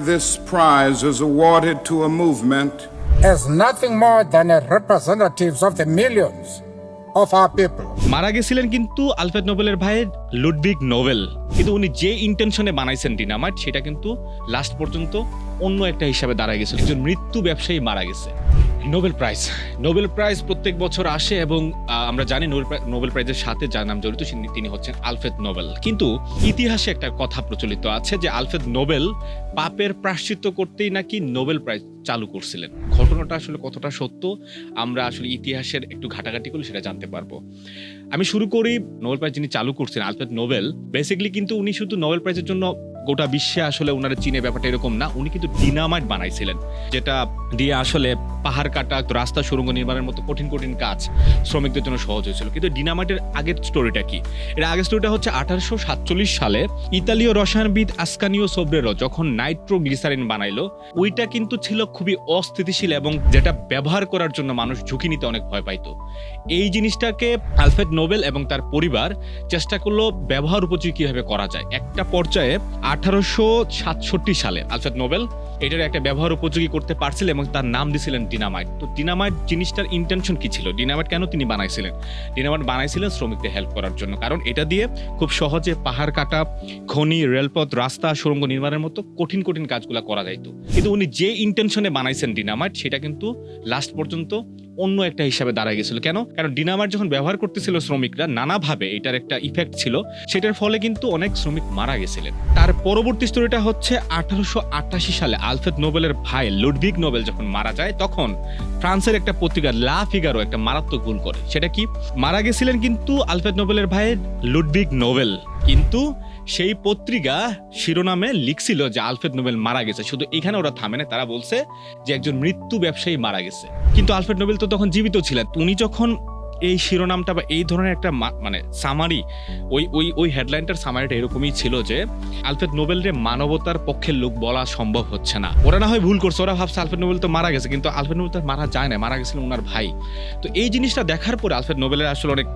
this prize is awarded to a movement as nothing more than a representatives of the millions of our people. মারা গেছিলেন কিন্তু Alfred নোবেলের ভাই Ludwig Nobel, কিন্তু উনি যে ইন্টেনশনে বানাইছেন ডিনামাইট সেটা কিন্তু লাস্ট পর্যন্ত অন্য একটা হিসাবে দাঁড়ায় গেছিল। একজন মৃত্যু ব্যবসায়ী মারা গেছে। নোবেল প্রাইজ প্রত্যেক বছর আসে এবং আমরা জানি নোবেল প্রাইজের সাথে যার নাম জড়িত তিনি হচ্ছেন আলফ্রেড নোবেল। কিন্তু ইতিহাসে একটা কথা প্রচলিত আছে যে আলফ্রেড নোবেল পাপের প্রায়শ্চিত্ত করতেই নাকি নোবেল প্রাইজ চালু করছিলেন। ঘটনাটা আসলে কতটা সত্য আমরা আসলে ইতিহাসের একটু ঘাটাঘাটি করলে সেটা জানতে পারবো। আমি শুরু করি, নোবেল প্রাইজ যিনি চালু করছেন আলফ্রেড নোবেল, বেসিক্যালি কিন্তু উনি শুধু নোবেল প্রাইজের জন্য গোটা বিশ্বে আসলে ওনারা চীনের ব্যাপারটা এরকম না, উনি কিন্তু ডিনামাইট বানাইছিলেন, যেটা দিয়ে আসলে পাহাড় কাটা, রাস্তা সুড়ঙ্গ নির্মাণের মতো কঠিন কঠিন কাজ শ্রমিকদের জন্য সহজ হয়েছিল। কিন্তু ডিনামাইটের আগের স্টোরিটা কি? এর আগের স্টোরিটা হচ্ছে 1847 সালে ইতালীয় রসায়নবিদ আসকানিও সোব্রেরো যখন নাইট্রোগ্লিসারিন বানাইলো, ওইটা কিন্তু ছিল খুবই অস্থিতিশীল এবং যেটা ব্যবহার করার জন্য মানুষ ঝুঁকি নিতে অনেক ভয় পাইতো। এই জিনিসটাকে আলফ্রেড নোবেল এবং তার পরিবার চেষ্টা করলো ব্যবহার উপযোগী কিভাবে করা যায়। একটা পর্যায়ে 1867 সালে আলফ্রেড নোবেল এটার একটা ব্যবহার উপযোগী করতে পারছিলেন এবং তার নাম দিয়েছিলেন ডিনামাইট। তো ডিনামাইট জিনিসটার ইন্টেনশন কি ছিল? ডিনামাইট কেন তিনি বানাইছিলেন? ডিনামাইট বানাইছিলেন শ্রমিকদের হেল্প করার জন্য, কারণ এটা দিয়ে খুব সহজে পাহাড় কাটা, খনি, রেলপথ, রাস্তা, সুড়ঙ্গ নির্মাণের মতো কঠিন কঠিন কাজগুলো করা যাইত। কিন্তু উনি যে ইন্টেনশনে বানাইছেন ডিনামাইট সেটা কিন্তু লাস্ট পর্যন্ত অন্য একটা হিসাবে দাঁড়ায় গেছিল। কেন? কারণ ডিনামাইট যখন ব্যবহার করতেছিল শ্রমিকরা নানাভাবে, এটার একটা ইফেক্ট ছিল, সেটার ফলে কিন্তু অনেক শ্রমিক মারা গেছিলেন। তার পরবর্তী স্টোরিটা হচ্ছে 1888 সালে আলফ্রেড নোবেলের ভাই লুডভিগ নোবেল যখন মারা যায়, তখন ফ্রান্সের একটা পত্রিকা লা ফিগারো একটা মারাত্মক ভুল করে। সেটা কি? মারা গেছিলেন কিন্তু আলফ্রেড নোবেলের ভাই লুডভিগ নোবেল, কিন্তু সেই পত্রিকা শিরোনামে লিখছিল যে আলফ্রেড নোবেল মারা গেছে। শুধু এখানে ওরা থামে না, তারা বলছে যে একজন মৃত্যু ব্যবসায়ী মারা গেছে। কিন্তু আলফ্রেড নোবেল তো তখন জীবিত ছিলেন। উনি যখন এই শিরোনামটা বা এই ধরনের একটা মানে সামারি, ওই হেডলাইনটার সামারিটা এরকমই ছিল যে আলফ্রেড নোবেলরে মানবতার পক্ষের লোক বলা সম্ভব হচ্ছে না। ওরা না হয় ভুল করছে, ওরা ভাবছে আলফ্রেড নোবেল তো মারা গেছে, কিন্তু আলফ্রেড নোবেল তো মারা যায় না, মারা গেছিলেন ওনার ভাই। তো এই জিনিসটা দেখার পরে আলফ্রেড নোবেলের আসলে অনেক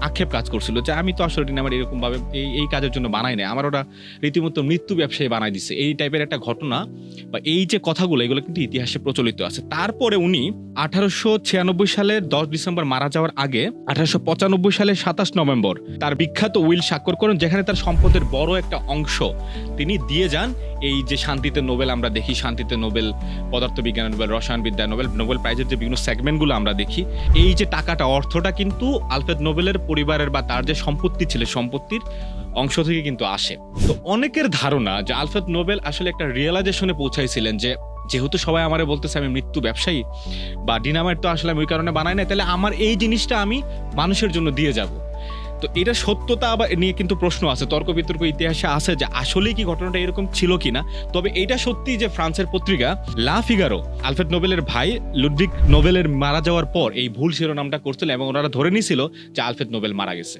আক্ষেপ কাজ করছিল যে আমি তো আসলে ডিনামাইট এরকম ভাবে এই কাজের জন্য বানাই নাই, আমার ওরা রীতিমতো মৃত্যু ব্যবসায়ী বানাই দিছে। এই টাইপের একটা ঘটনা বা এই যে কথাগুলো, এগুলো কিন্তু ইতিহাসে প্রচলিত আছে। তারপরে উনি 1896 সালের 10 ডিসেম্বর মারা যাওয়ার আগে 1895 সালের 27 নভেম্বর তার বিখ্যাত উইল স্বাক্ষর করেন, যেখানে তার সম্পদের বড় একটা অংশ তিনি দিয়ে যান এই যে শান্তিতে নোবেল আমরা দেখি, শান্তিতে নোবেল, পদার্থবিজ্ঞানে নোবেল, রসায়নবিদ্যা নোবেল, নোবেল প্রাইজের যে বিভিন্ন সেগমেন্টগুলো আমরা দেখি, এই যে টাকাটা, অর্থটা কিন্তু আলফ্রেড নোবেলের পরিবারের বা তার যে সম্পত্তি ছিল, সম্পত্তির অংশ থেকে কিন্তু আসে। তো অনেকের ধারণা যে আলফ্রেড নোবেল আসলে একটা রিয়েলাইজেশনে পৌঁছাইছিলেন যে যেহেতু সবাই আমারে বলতেছে আমি মৃত্যু ব্যবসায়ী বা ডিনামাইট তো আসলে আমি ওই কারণে বানাই না, তাহলে আমার এই জিনিসটা আমি মানুষের জন্য দিয়ে যাব। তো এটা সত্যতা আবার নিয়ে কিন্তু প্রশ্ন আছে, তর্ক বিতর্ক ইতিহাসে আছে যে আসলেই কি ঘটনাটা এরকম ছিল কিনা। তবে এটা সত্যি যে ফ্রান্সের পত্রিকা লা ফিগারো আলফ্রেড নোবেলের ভাই লুডভিগ নোবেলের মারা যাওয়ার পর এই ভুল শিরোনামটা করছিল এবং ওনারা ধরে নিয়েছিল যে আলফ্রেড নোবেল মারা গেছে।